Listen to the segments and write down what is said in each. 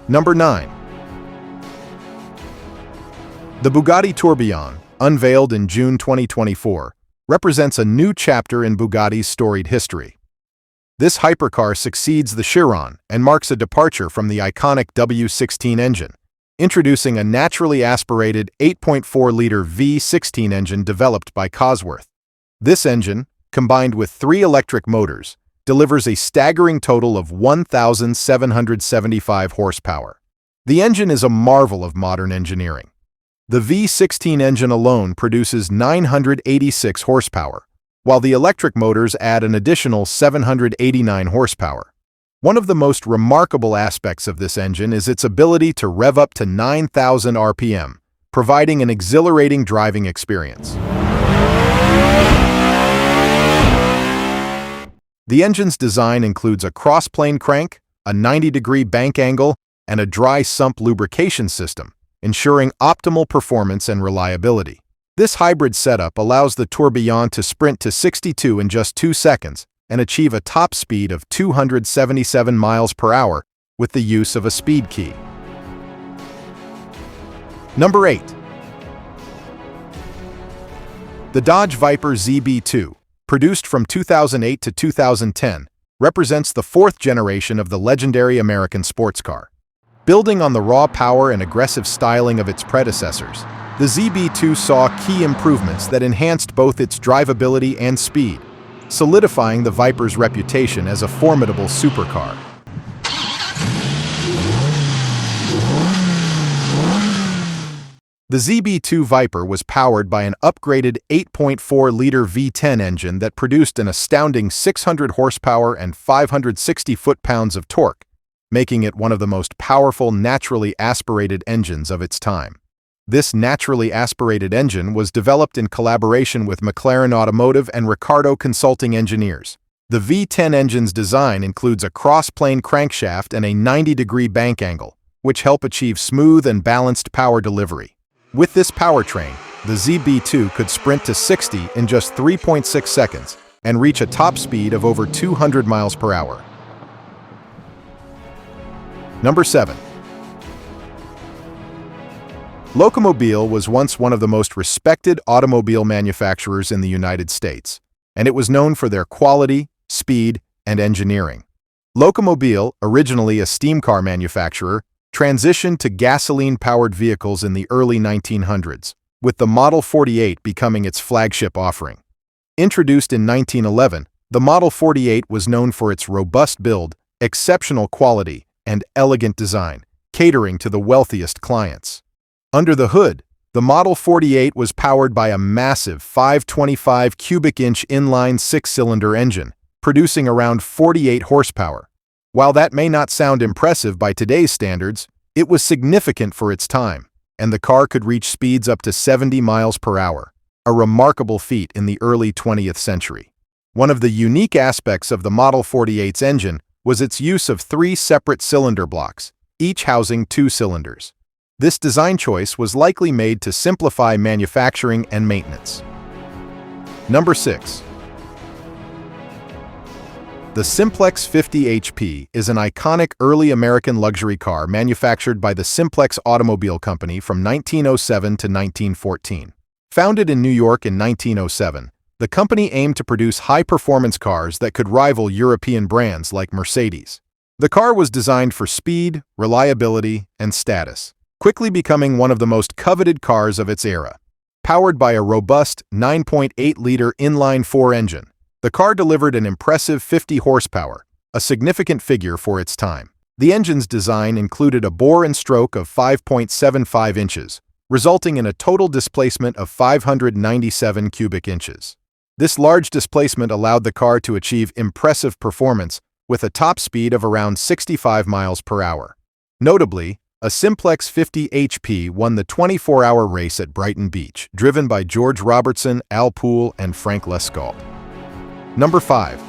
Number 9. The Bugatti Tbon, unveiled in June 2024, represents a new chapter in Bugatti's storied history. This hypercar succeeds the Chiron and marks a departure from the iconic W16 engine, introducing a naturally aspirated 8.4-liter V16 engine developed by Cosworth. This engine, combined with 3 electric motors, delivers a staggering total of 1,775 horsepower. The engine is a marvel of modern engineering. The V16 engine alone produces 986 horsepower, while the electric motors add an additional 789 horsepower. One of the most remarkable aspects of this engine is its ability to rev up to 9,000 RPM, providing an exhilarating driving experience. The engine's design includes a cross-plane crank, a 90-degree bank angle, and a dry sump lubrication system, ensuring optimal performance and reliability. This hybrid setup allows the Tbon to sprint to 62 in just 2 seconds and achieve a top speed of 277 miles per hour with the use of a speed key. Number 8. The Dodge Viper ZB2, produced from 2008 to 2010, represents the 4th generation of the legendary American sports car. Building on the raw power and aggressive styling of its predecessors, the ZB2 saw key improvements that enhanced both its drivability and speed, solidifying the Viper's reputation as a formidable supercar. The ZB2 Viper was powered by an upgraded 8.4-liter V10 engine that produced an astounding 600 horsepower and 560 foot-pounds of torque, making it one of the most powerful naturally aspirated engines of its time. This naturally aspirated engine was developed in collaboration with McLaren Automotive and Ricardo Consulting Engineers. The V10 engine's design includes a cross-plane crankshaft and a 90-degree bank angle, which help achieve smooth and balanced power delivery. With this powertrain, the ZB2 could sprint to 60 in just 3.6 seconds and reach a top speed of over 200 miles per hour. Number 7. Locomobile was once one of the most respected automobile manufacturers in the United States, and it was known for their quality, speed, and engineering. Locomobile, originally a steam car manufacturer, transitioned to gasoline-powered vehicles in the early 1900s, with the Model 48 becoming its flagship offering. Introduced in 1911, the Model 48 was known for its robust build, exceptional quality, and elegant design, catering to the wealthiest clients. Under the hood, the Model 48 was powered by a massive 525 cubic-inch inline 6-cylinder engine, producing around 48 horsepower. While that may not sound impressive by today's standards, it was significant for its time, and the car could reach speeds up to 70 miles per hour, a remarkable feat in the early 20th century. One of the unique aspects of the Model 48's engine was its use of 3 separate cylinder blocks, each housing 2 cylinders. This design choice was likely made to simplify manufacturing and maintenance. Number 6. The Simplex 50 HP is an iconic early American luxury car manufactured by the Simplex Automobile Company from 1907 to 1914. Founded in New York in 1907, the company aimed to produce high-performance cars that could rival European brands like Mercedes. The car was designed for speed, reliability, and status, quickly becoming one of the most coveted cars of its era. Powered by a robust 9.8-liter inline-4 engine, the car delivered an impressive 50 horsepower, a significant figure for its time. The engine's design included a bore and stroke of 5.75 inches, resulting in a total displacement of 597 cubic inches. This large displacement allowed the car to achieve impressive performance with a top speed of around 65 miles per hour. Notably, a Simplex 50 HP won the 24-hour race at Brighton Beach, driven by George Robertson, Al Poole, and Frank Lescault. Number 5.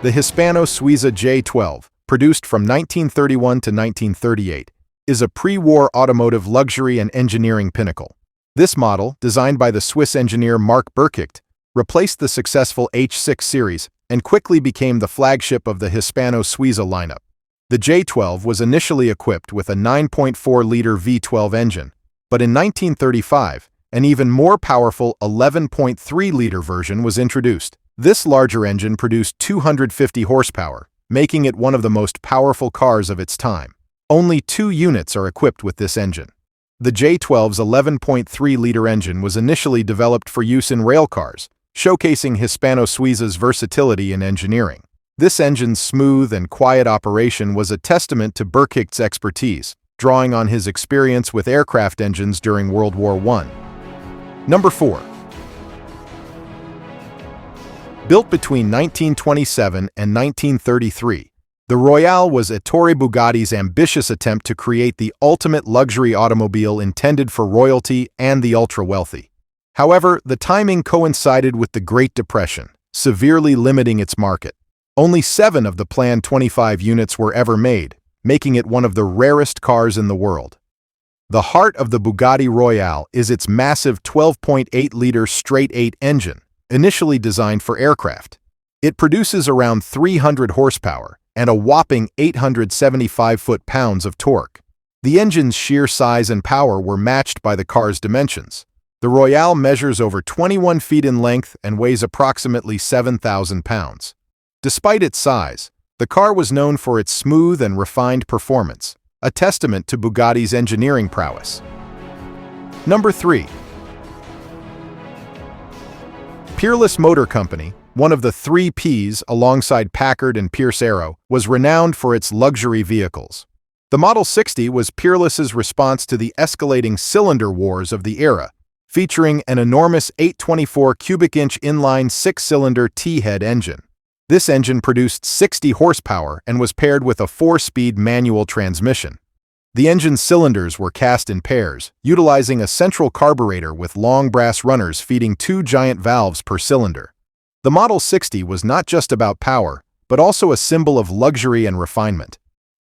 The Hispano Sza J12, produced from 1931 to 1938, is a pre-war automotive luxury and engineering pinnacle. This model, designed by the Swiss engineer Marc Burkhardt, replaced the successful H6 series and quickly became the flagship of the Hispano Sza lineup. The J12 was initially equipped with a 9.4-liter V12 engine, but in 1935, an even more powerful 11.3-liter version was introduced. This larger engine produced 250 horsepower, making it one of the most powerful cars of its time. Only 2 units are equipped with this engine. The J12's 11.3-liter engine was initially developed for use in railcars, showcasing Hispano Sza's versatility in engineering. This engine's smooth and quiet operation was a testament to Burkhart's expertise, drawing on his experience with aircraft engines during World War I. Number 4. Built between 1927 and 1933, the Royale was Ettore Bugatti's ambitious attempt to create the ultimate luxury automobile intended for royalty and the ultra-wealthy. However, the timing coincided with the Great Depression, severely limiting its market. Only 7 of the planned 25 units were ever made, making it one of the rarest cars in the world. The heart of the Bugatti Royale is its massive 12.8-liter straight-8 engine, initially designed for aircraft. It produces around 300 horsepower and a whopping 875 foot-pounds of torque. The engine's sheer size and power were matched by the car's dimensions. The Royale measures over 21 feet in length and weighs approximately 7,000 pounds. Despite its size, the car was known for its smooth and refined performance, a testament to Bugatti's engineering prowess. Number 3. Peerless Motor Company, one of the 3 Ps alongside Packard and Pierce Arrow, was renowned for its luxury vehicles. The Model 60 was Peerless's response to the escalating cylinder wars of the era, featuring an enormous 824 cubic inch inline 6-cylinder T-head engine. This engine produced 60 horsepower and was paired with a 4-speed manual transmission. The engine's cylinders were cast in pairs, utilizing a central carburetor with long brass runners feeding 2 giant valves per cylinder. The Model 60 was not just about power, but also a symbol of luxury and refinement.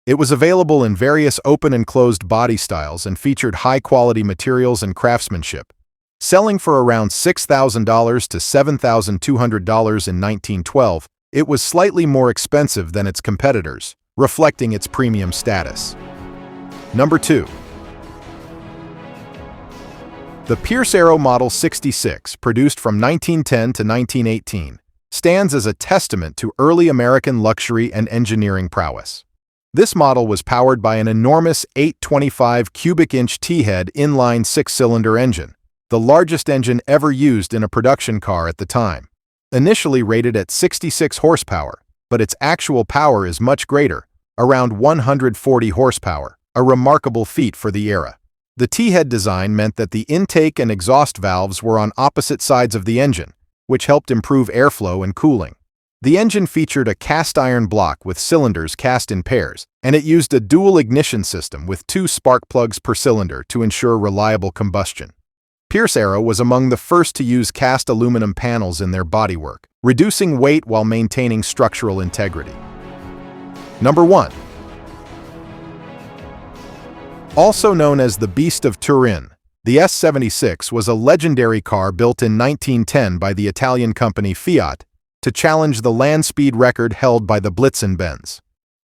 It was available in various open and closed body styles and featured high-quality materials and craftsmanship. Selling for around $6,000 to $7,200 in 1912, it was slightly more expensive than its competitors, reflecting its premium status. Number 2. The Pierce Arrow Model 66, produced from 1910 to 1918, stands as a testament to early American luxury and engineering prowess. This model was powered by an enormous 825 cubic inch T-head inline 6-cylinder engine, the largest engine ever used in a production car at the time. Initially rated at 66 horsepower, but its actual power is much greater, around 140 horsepower, a remarkable feat for the era. The T-head design meant that the intake and exhaust valves were on opposite sides of the engine, which helped improve airflow and cooling. The engine featured a cast-iron block with cylinders cast in pairs, and it used a dual ignition system with 2 spark plugs per cylinder to ensure reliable combustion. Pierce Arrow was among the first to use cast aluminum panels in their bodywork, reducing weight while maintaining structural integrity. Number 1. Also known as the Beast of Turin, the S76 was a legendary car built in 1910 by the Italian company Fiat to challenge the land speed record held by the Blitzen-Benz.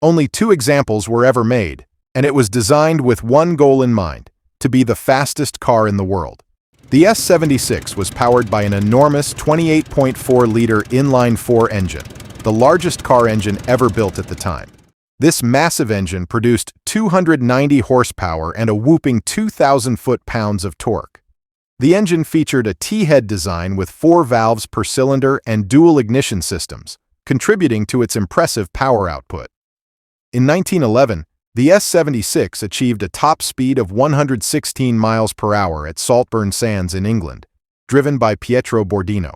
Only 2 examples were ever made, and it was designed with one goal in mind: to be the fastest car in the world. The S76 was powered by an enormous 28.4-liter inline-4 engine, the largest car engine ever built at the time. This massive engine produced 290 horsepower and a whooping 2,000 foot-pounds of torque. The engine featured a T-head design with 4 valves per cylinder and dual ignition systems, contributing to its impressive power output. In 1911, the S76 achieved a top speed of 116 miles per hour at Saltburn Sands in England, driven by Pietro Bordino.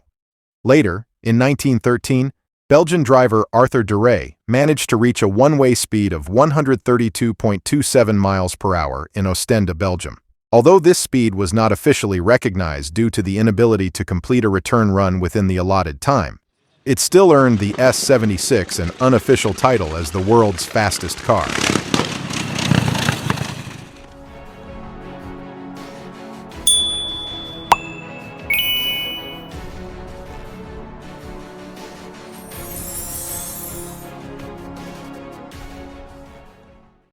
Later, in 1913, Belgian driver Arthur Duray managed to reach a one-way speed of 132.27 miles per hour in Ostende, Belgium. Although this speed was not officially recognized due to the inability to complete a return run within the allotted time, it still earned the S76 an unofficial title as the world's fastest car.